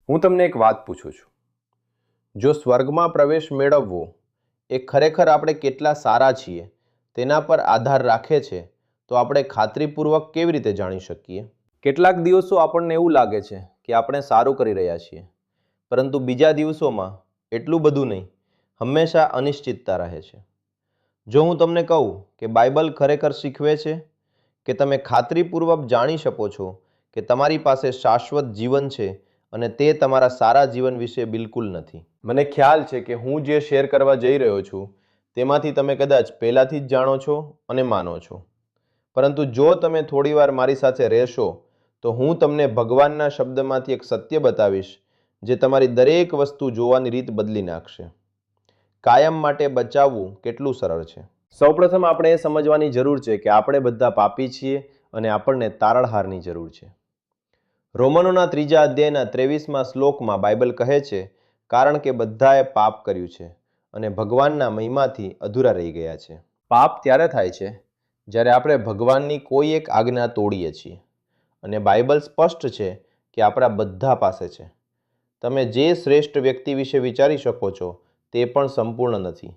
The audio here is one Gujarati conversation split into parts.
હું તમને એક વાત પૂછું છું, જો સ્વર્ગમાં પ્રવેશ મેળવવો એ ખરેખર આપણે કેટલા સારા છીએ તેના પર આધાર રાખે છે, તો આપણે ખાતરીપૂર્વક કેવી રીતે જાણી શકીએ? કેટલાક દિવસો આપણને એવું લાગે છે કે આપણે સારું કરી રહ્યા છીએ, પરંતુ બીજા દિવસોમાં એટલું બધું નહીં, હંમેશા અનિશ્ચિતતા રહે છે. જો હું તમને કહું કે બાઇબલ ખરેખર શીખવે છે કે તમે ખાતરીપૂર્વક જાણી શકો છો કે તમારી પાસે શાશ્વત જીવન છે અને તે તમારા સારા જીવન વિશે બિલકુલ નથી. મને ખ્યાલ છે કે હું જે શેર કરવા જઈ રહ્યો છું તેમાંથી તમે કદાચ પહેલાંથી જ જાણો છો અને માનો છો, પરંતુ જો તમે થોડીવાર મારી સાથે રહેશો તો હું તમને ભગવાનના શબ્દમાંથી એક સત્ય બતાવીશ જે તમારી દરેક વસ્તુ જોવાની રીત બદલી નાખશે. કાયમ માટે બચાવવું કેટલું સરળ છે. સૌપ્રથમ આપણે એ સમજવાની જરૂર છે કે આપણે બધા પાપી છીએ અને આપણને તારણહારની જરૂર છે. રોમનોના 3 અધ્યાયના 23મા શ્લોકમાં બાઇબલ કહે છે, કારણ કે બધાએ પાપ કર્યું છે અને ભગવાનના મહિમાથી અધૂરા રહી ગયા છે. પાપ ત્યારે થાય છે જ્યારે આપણે ભગવાનની કોઈ એક આજ્ઞા તોડીએ છીએ, અને બાઇબલ સ્પષ્ટ છે કે આપણા બધા પાસે છે. તમે જે શ્રેષ્ઠ વ્યક્તિ વિશે વિચારી શકો છો તે પણ સંપૂર્ણ નથી,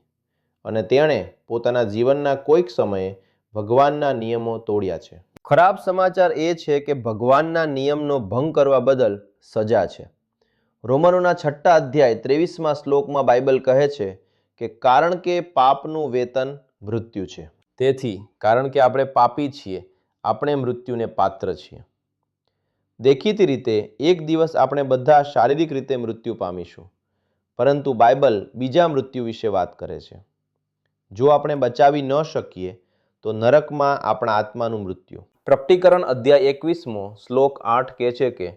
અને તેણે પોતાના જીવનના કોઈક સમયે ભગવાનના નિયમો તોડ્યા છે. ખરાબ સમાચાર એ છે કે ભગવાનના નિયમનો ભંગ કરવા બદલ સજા છે. રોમનોના 6 અધ્યાય 23મા શ્લોકમાં બાઇબલ કહે છે કે કારણ કે પાપનું વેતન મૃત્યુ છે. તેથી કારણ કે આપણે પાપી છીએ, આપણે મૃત્યુને પાત્ર છીએ. દેખીતી રીતે એક દિવસ આપણે બધા શારીરિક રીતે મૃત્યુ પામીશું, પરંતુ બાઇબલ બીજા મૃત્યુ વિશે વાત કરે છે. જો આપણે બચાવી ન શકીએ તો નરકમાં આપણા આત્માનું મૃત્યુ. પ્રકટીકરણ અધ્યાય 21મો શ્લોક 8 કહે છે કે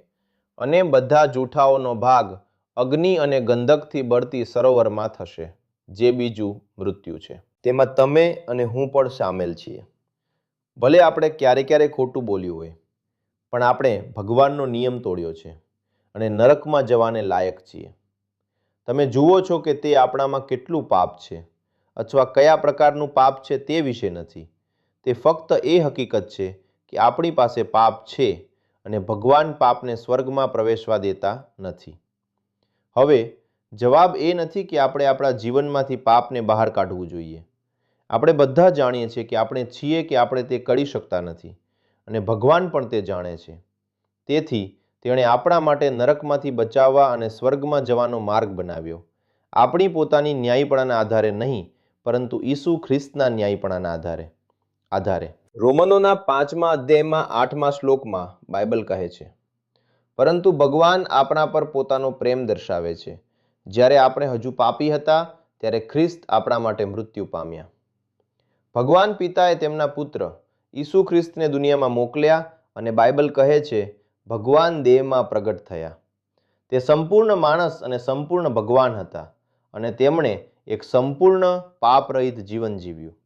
અને બધા જૂઠાઓનો ભાગ અગ્નિ અને ગંધકથી બળતી સરોવરમાં થશે, જે બીજું મૃત્યુ છે. તેમાં તમે અને હું પણ સામેલ છીએ. ભલે આપણે ક્યારેક ખોટું બોલ્યું હોય, પણ આપણે ભગવાનનો નિયમ તોડ્યો છે અને નરકમાં જવાને લાયક છીએ. તમે જુઓ છો કે તે આપણામાં કેટલું પાપ છે અથવા કયા પ્રકારનું પાપ છે તે વિશે નથી. તે ફક્ત એ હકીકત છે કે આપણી પાસે પાપ છે અને ભગવાન પાપને સ્વર્ગમાં પ્રવેશવા દેતા નથી. હવે જવાબ એ નથી કે આપણે આપણા જીવનમાંથી પાપને બહાર કાઢવું જોઈએ. આપણે બધા જાણીએ છીએ કે આપણે છીએ કે આપણે તે કરી શકતા નથી, અને ભગવાન પણ તે જાણે છે. તેથી તેણે આપણા માટે નરકમાંથી બચાવવા અને સ્વર્ગમાં જવાનો માર્ગ બનાવ્યો, આપણી પોતાની ન્યાયીપણાના આધારે નહીં, પરંતુ ઈસુ ખ્રિસ્તના ન્યાયીપણાના આધારે. રોમનોના 5મા અધ્યાયમાં 8મા શ્લોકમાં બાઇબલ કહે છે, પરંતુ ભગવાન આપણા પર પોતાનો પ્રેમ દર્શાવે છે. જ્યારે આપણે હજુ પાપી હતા ત્યારે ખ્રિસ્ત આપણા માટે મૃત્યુ પામ્યા. ભગવાન પિતાએ તેમના પુત્ર ઈસુ ખ્રિસ્તને દુનિયામાં મોકલ્યા, અને બાઇબલ કહે છે ભગવાન દેહમાં પ્રગટ થયા. તે સંપૂર્ણ માણસ અને સંપૂર્ણ ભગવાન હતા, અને તેમણે એક સંપૂર્ણ પાપરહિત જીવન જીવ્યું.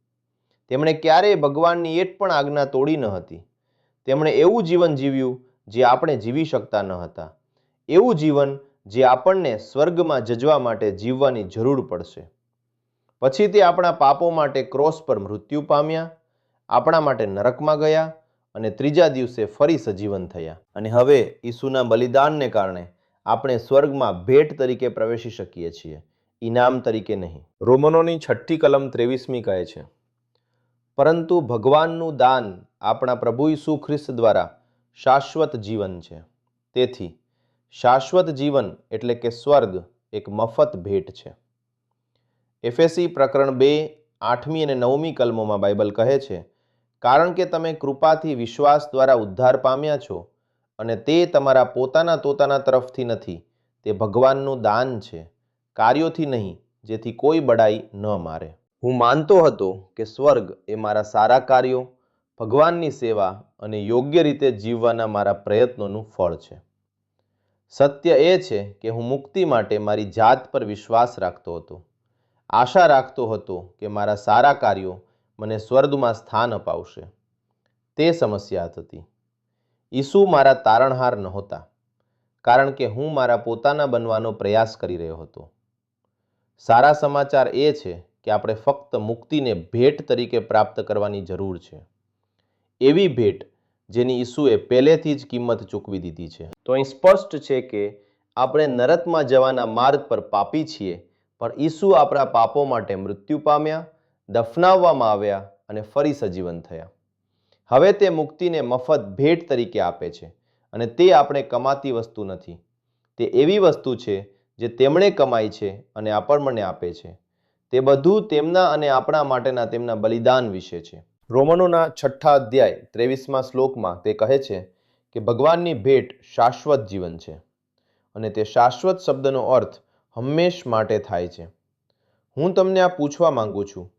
તેમણે ક્યારેય ભગવાનની એક પણ આજ્ઞા તોડી ન હતી. તેમણે એવું જીવન જીવ્યું જે આપણે જીવી શકતા ન હતા, એવું જીવન જે આપણને સ્વર્ગમાં જજવા માટે જીવવાની જરૂર પડશે. પછી તે આપણા પાપો માટે ક્રોસ પર મૃત્યુ પામ્યા, આપણા માટે નરકમાં ગયા અને 3જા દિવસે ફરી સજીવન થયા. અને હવે ઈસુના બલિદાનને કારણે આપણે સ્વર્ગમાં ભેટ તરીકે પ્રવેશી શકીએ છીએ, ઇનામ તરીકે નહીં. રોમનોની 6 કલમ 23મી કહે છે, પરંતુ ભગવાનનું દાન આપણા પ્રભુ ઈસુ ખ્રિસ્ત દ્વારા શાશ્વત જીવન છે. તેથી શાશ્વત જીવન એટલે કે સ્વર્ગ એક મફત ભેટ છે. એફેસી પ્રકરણ 2 8મી અને 9મી કલમોમાં બાઇબલ કહે છે, કારણ કે તમે કૃપાથી વિશ્વાસ દ્વારા ઉદ્ધાર પામ્યા છો, અને તે તમારા પોતાના તરફથી નથી, તે ભગવાનનું દાન છે, કાર્યોથી નહીં, જેથી કોઈ બડાઈ ન મારે. હું માનતો હતો કે સ્વર્ગ એ મારા સારા કાર્યો, ભગવાનની સેવા અને યોગ્ય રીતે જીવવાના મારા પ્રયત્નોનું ફળ છે. સત્ય એ છે કે હું મુક્તિ માટે મારી જાત પર વિશ્વાસ રાખતો હતો, આશા રાખતો હતો કે મારા સારા કાર્યો મને સ્વર્ગમાં સ્થાન અપાવશે. તે સમસ્યા હતી. ઈસુ મારા તારણહાર નહોતા, કારણ કે હું મારા પોતાના બનવાનો પ્રયાસ કરી રહ્યો હતો. સારા સમાચાર એ છે કે આપણે ફક્ત મુક્તિને ભેટ તરીકે પ્રાપ્ત કરવાની જરૂર છે, એવી ભેટ જેની ઈસુએ પહેલેથી જ કિંમત ચૂકવી દીધી છે. તો અહીં સ્પષ્ટ છે કે આપણે નરકમાં જવાના માર્ગ પર પાપી છીએ, પણ ઈસુ આપણા પાપો માટે મૃત્યુ પામ્યા, દફનાવવામાં આવ્યા અને ફરી સજીવન થયા. હવે તે મુક્તિને મફત ભેટ તરીકે આપે છે અને તે આપણે કમાતી વસ્તુ નથી. તે એવી વસ્તુ છે જે તેમણે કમાઈ છે અને આપણને આપે છે. તે બધું તેમના અને આપણા માટેના તેમના બલિદાન વિશે છે. રોમનોના 6 અધ્યાય 23મા શ્લોકમાં તે કહે છે કે ભગવાનની ભેટ શાશ્વત જીવન છે અને તે શાશ્વત શબ્દનો અર્થ હંમેશ માટે થાય છે. હું તમને આ પૂછવા માંગુ છું,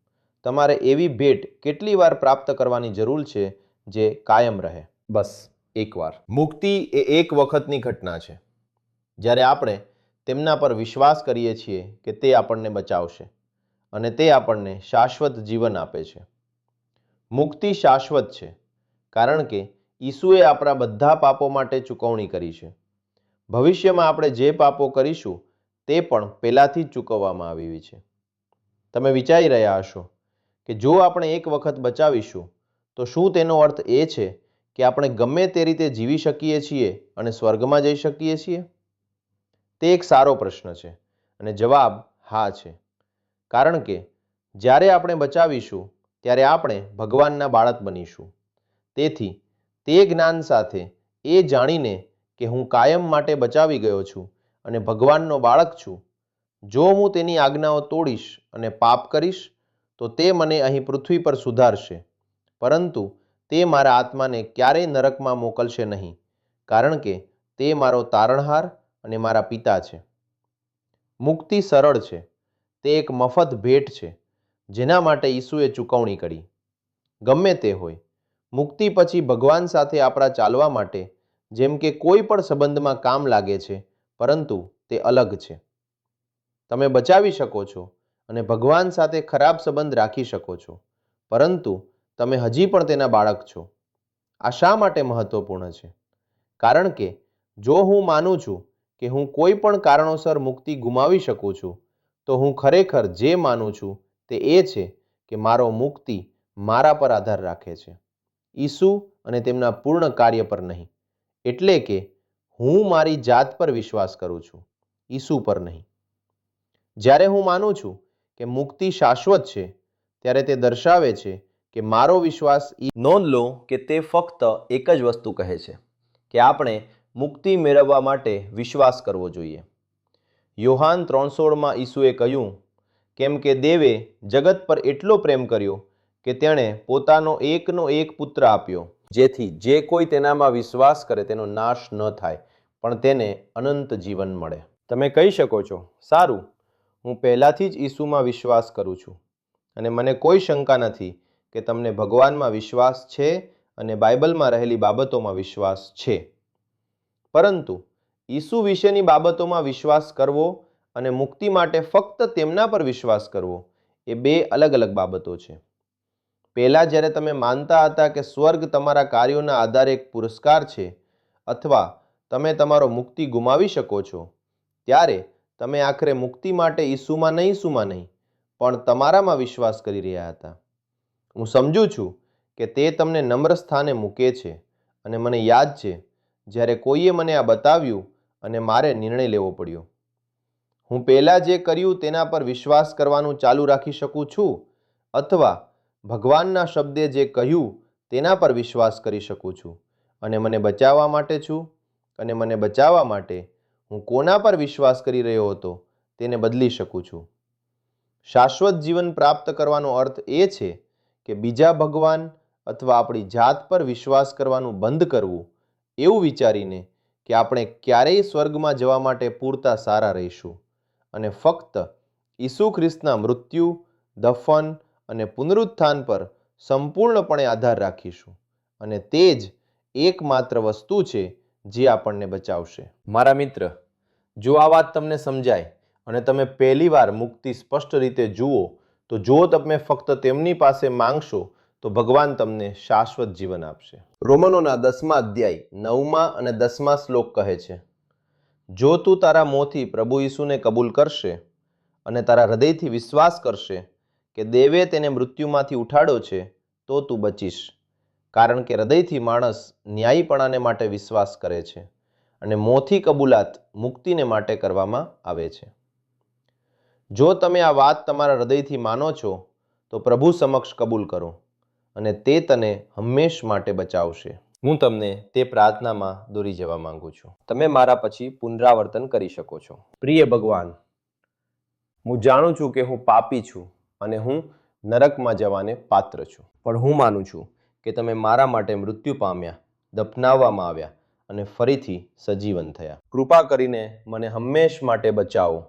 તમારે એવી ભેટ કેટલી વાર પ્રાપ્ત કરવાની જરૂર છે જે કાયમ રહે? બસ એકવાર. મુક્તિ એ એક વખતની ઘટના છે, જ્યારે આપણે તેમના પર વિશ્વાસ કરીએ છીએ કે તે આપણને બચાવશે અને તે આપણને શાશ્વત જીવન આપે છે. મુક્તિ શાશ્વત છે કારણ કે ઈસુએ આપણા બધા પાપો માટે ચૂકવણી કરી છે. ભવિષ્યમાં આપણે જે પાપો કરીશું તે પણ પહેલાથી જ ચૂકવવામાં આવી છે. તમે વિચારી રહ્યા હશો કે જો આપણે એક વખત બચાવીશું તો શું તેનો અર્થ એ છે કે આપણે ગમે તે રીતે જીવી શકીએ છીએ અને સ્વર્ગમાં જઈ શકીએ છીએ? તે એક સારો પ્રશ્ન છે અને જવાબ હા છે. કારણ કે જ્યારે આપણે બચાવીશું ત્યારે આપણે ભગવાનના બાળક બનીશું. તેથી તે જ્ઞાન સાથે એ જાણીને કે હું કાયમ માટે બચાવી ગયો છું અને ભગવાનનો બાળક છું, જો હું તેની આજ્ઞાઓ તોડીશ અને પાપ કરીશ તો તે મને અહીં પૃથ્વી પર સુધારશે, પરંતુ તે મારા આત્માને ક્યારેય નરકમાં મોકલશે નહીં, કારણ કે તે મારો તારણહાર અને મારા પિતા છે. મુક્તિ સરળ છે. તે એક મફત ભેટ છે જેના માટે ઈસુએ ચૂકવણી કરી. ગમે તે હોય, મુક્તિ પછી ભગવાન સાથે આપણા ચાલવા માટે જેમ કે કોઈ પણ સંબંધમાં કામ લાગે છે, પરંતુ તે અલગ છે. તમે બચાવી શકો છો અને ભગવાન સાથે ખરાબ સંબંધ રાખી શકો છો, પરંતુ તમે હજી પણ તેના બાળક છો. આ શા માટે મહત્વપૂર્ણ છે? કારણ કે જો હું માનું છું કે હું કોઈ પણ કારણોસર મુક્તિ ગુમાવી શકું છું, તો હું ખરેખર જે માનું છું તે એ છે કે મારો મુક્તિ મારા પર આધાર રાખે છે, ઈસુ અને તેમના પૂર્ણ કાર્ય પર નહીં. એટલે કે હું મારી જાત પર વિશ્વાસ કરું છું, ઈસુ પર નહીં. જ્યારે હું માનું છું કે મુક્તિ શાશ્વત છે, ત્યારે તે દર્શાવે છે કે મારો વિશ્વાસ. નોંધ લો કે તે ફક્ત એક જ વસ્તુ કહે છે કે આપણે મુક્તિ મેળવવા માટે વિશ્વાસ કરવો જોઈએ. યોહાન 3:16માં ઈસુએ કહ્યું, કેમ કે દેવે જગત પર એટલો પ્રેમ કર્યો કે તેણે પોતાનો એકનો એક પુત્ર આપ્યો, જેથી જે કોઈ તેનામાં વિશ્વાસ કરે તેનો નાશ ન થાય, પણ તેને અનંત જીવન મળે. તમે કહી શકો છો, સારું, હું પહેલાથી જ ઈસુમાં વિશ્વાસ કરું છું અને મને કોઈ શંકા નથી કે તમને ભગવાનમાં વિશ્વાસ છે અને બાઇબલમાં રહેલી બાબતોમાં વિશ્વાસ છે. પરંતુ ઈસુ વિશેની બાબતોમાં વિશ્વાસ કરવો અને મુક્તિ માટે ફક્ત તેમના પર વિશ્વાસ કરવો એ બે અલગ અલગ બાબતો છે. પહેલાં જ્યારે તમે માનતા હતા કે સ્વર્ગ તમારા કાર્યોના આધારે એક પુરસ્કાર છે અથવા તમે તમારો મુક્તિ ગુમાવી શકો છો, ત્યારે તમે આખરે મુક્તિ માટે ઈસુમાં નહીં પણ તમારામાં વિશ્વાસ કરી રહ્યા હતા. હું સમજું છું કે તે તમને નમ્ર સ્થાને મૂકે છે અને મને યાદ છે જ્યારે કોઈએ મને આ બતાવ્યું અને મારે નિર્ણય લેવો પડ્યો. હું પહેલાં જે કર્યું તેના પર વિશ્વાસ કરવાનું ચાલુ રાખી શકું છું અથવા ભગવાનના શબ્દે જે કહ્યું તેના પર વિશ્વાસ કરી શકું છું અને મને બચાવવા માટે છું, અને મને બચાવવા માટે હું કોના પર વિશ્વાસ કરી રહ્યો હતો તેને બદલી શકું છું. શાશ્વત જીવન પ્રાપ્ત કરવાનો અર્થ એ છે કે બીજા ભગવાન અથવા આપણી જાત પર વિશ્વાસ કરવાનું બંધ કરવું, એવું વિચારીને કે આપણે ક્યારેય સ્વર્ગમાં જવા માટે પૂરતા સારા રહીશું અને ફક્ત ઈસુ ખ્રિસ્તના મૃત્યુ, દફન અને પુનરુત્થાન પર સંપૂર્ણપણે આધાર રાખીશું, અને તે જ એકમાત્ર વસ્તુ છે જે આપણને બચાવશે. મારા મિત્ર, જો આ વાત તમને સમજાય અને તમે પહેલીવાર મુક્તિ સ્પષ્ટ રીતે જુઓ, તો જો તમે ફક્ત તેમની પાસે માંગશો તો ભગવાન તમને શાશ્વત જીવન આપશે. રોમનોના 10મા અધ્યાય 9મા અને 10મા શ્લોક કહે છે, જો તું તારા મોંથી પ્રભુ ઈસુને કબૂલ કરશે અને તારા હૃદયથી વિશ્વાસ કરશે કે દેવે તેને મૃત્યુમાંથી ઉઠાડ્યો છે, તો તું બચીશ. કારણ કે હૃદયથી માણસ ન્યાયીપણાને માટે વિશ્વાસ કરે છે અને મોંથી કબૂલાત મુક્તિને માટે કરવામાં આવે છે. જો તમે આ વાત તમારા હૃદયથી માનો છો તો પ્રભુ સમક્ષ કબૂલ કરો અને તે તને હંમેશ માટે બચાવશે. હું તમને તે પ્રાર્થનામાં દોરી જવા માંગુ છું. તમે મારા પછી પુનરાવર્તન કરી શકો છો. પ્રિય ભગવાન, હું જાણું છું કે હું પાપી છું અને હું નરકમાં જવાને પાત્ર છું. પણ હું માનું છું કે તમે મારા માટે મૃત્યુ પામ્યા, દફનાવવામાં આવ્યા અને ફરીથી સજીવન થયા. કૃપા કરીને મને હંમેશ માટે બચાવો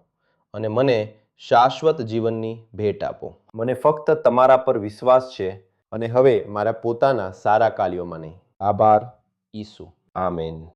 અને મને શાશ્વત જીવનની ભેટ આપો. મને ફક્ત તમારા પર વિશ્વાસ છે અને હવે મારા પોતાના સારા કાર્યોમાં નહીં. આભાર ઈસુ. આમેન.